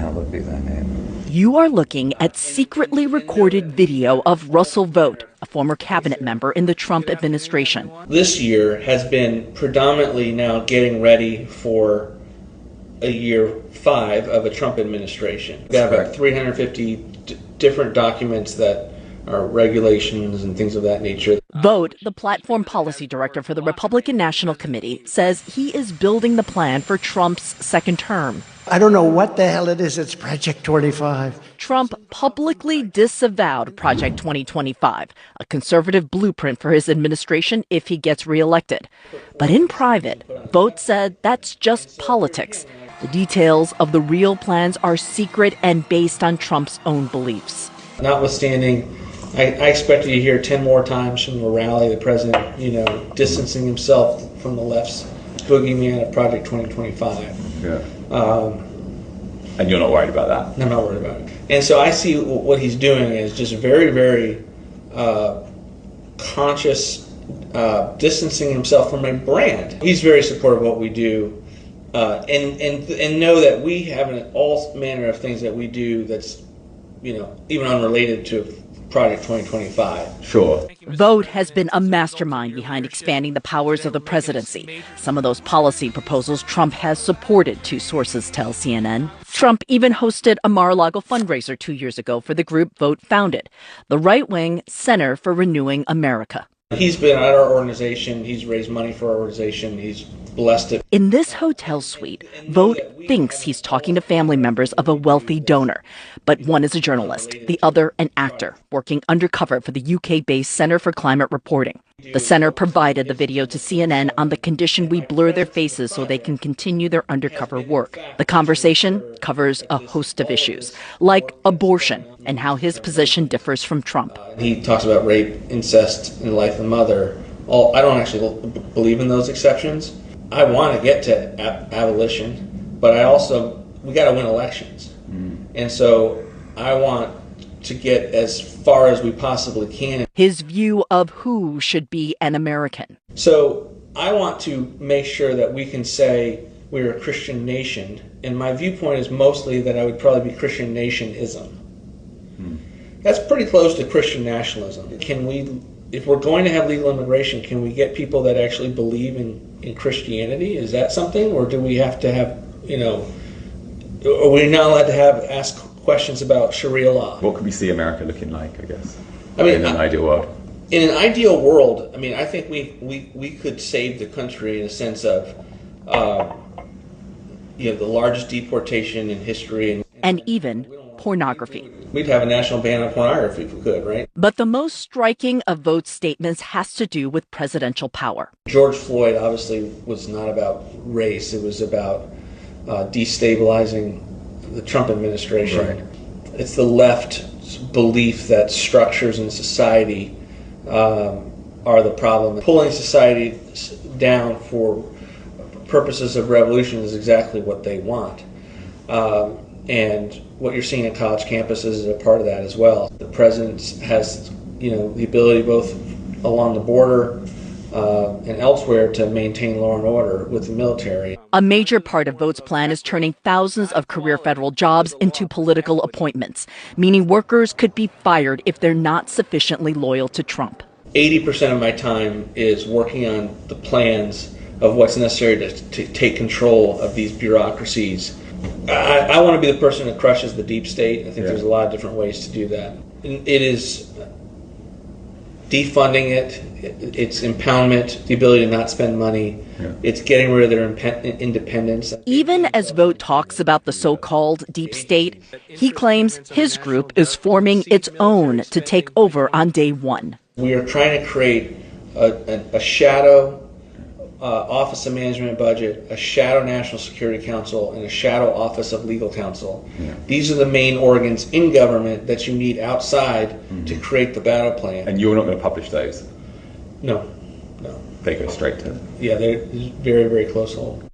That would be their name. You are looking at secretly recorded video of Russell Vought, a former cabinet member in the Trump administration. This year has been predominantly now getting ready for a year 5 of a Trump administration. We've got about 350 different documents that are regulations and things of that nature. Vought, the platform policy director for the Republican National Committee, says he is building the plan for Trump's second term. I don't know what the hell it is. It's Project 25. Trump publicly disavowed Project 2025, a conservative blueprint for his administration if he gets reelected. But in private, Vought said that's just politics. The details of the real plans are secret and based on Trump's own beliefs. Notwithstanding, I expected to hear 10 more times from the rally, the president, distancing himself from the left's boogeyman of Project 2025. Yeah. And you're not worried about that? I'm not worried about it. And so I see what he's doing is just very, very conscious, distancing himself from a brand. He's very supportive of what we do, and know that we have all manner of things that we do that's, even unrelated to Project 2025. Sure. Vought has been a mastermind behind expanding the powers of the presidency. Some of those policy proposals Trump has supported, two sources tell CNN. Trump even hosted a Mar-a-Lago fundraiser 2 years ago for the group Vought founded, the right-wing Center for Renewing America. He's been at our organization. He's raised money for our organization. He's blessed it. In this hotel suite, Vought thinks he's talking to family members of a wealthy donor. But one is a journalist, the other an actor, working undercover for the UK-based Center for Climate Reporting. The center provided the video to CNN on the condition we blur their faces so they can continue their undercover work. The conversation covers a host of issues, like abortion and how his position differs from Trump. He talks about rape, incest, and life of the mother. I don't actually believe in those exceptions. I want to get to abolition, but we got to win elections. And so I want to get as far as we possibly can. His view of who should be an American. So I want to make sure that we can say we're a Christian nation, and my viewpoint is mostly that I would probably be Christian nationism. That's pretty close to Christian nationalism. If we're going to have legal immigration, can we get people that actually believe in Christianity? Is that something, or do we have to have, are we not allowed to ask questions about Sharia law? What could we see America looking like, I guess, in an ideal world? In an ideal world, I think we could save the country in a sense of, the largest deportation in history. And even pornography. We'd have a national ban on pornography if we could, right? But the most striking of Vaught's statements has to do with presidential power. George Floyd obviously was not about race. It was about destabilizing the Trump administration. Right. It's the left's belief that structures in society are the problem. Pulling society down for purposes of revolution is exactly what they want. And what you're seeing at college campuses is a part of that as well. The president has, the ability both along the border and elsewhere to maintain law and order with the military. A major part of Vaught's plan is turning thousands of career federal jobs into political appointments, meaning workers could be fired if they're not sufficiently loyal to Trump. 80% of my time is working on the plans of what's necessary to take control of these bureaucracies. I want to be the person that crushes the deep state. I think there's a lot of different ways to do that. It is defunding it, it's impoundment, the ability to not spend money, it's getting rid of their independence. Even as Vought talks about the so-called deep state, he claims his group is forming its own to take over on day one. We are trying to create a shadow Office of Management and Budget, a shadow National Security Council, and a shadow Office of Legal Counsel. These are the main organs in government that you need outside to create the battle plan. And you're not going to publish those? No. They go straight to... Yeah, they're very, very close hold.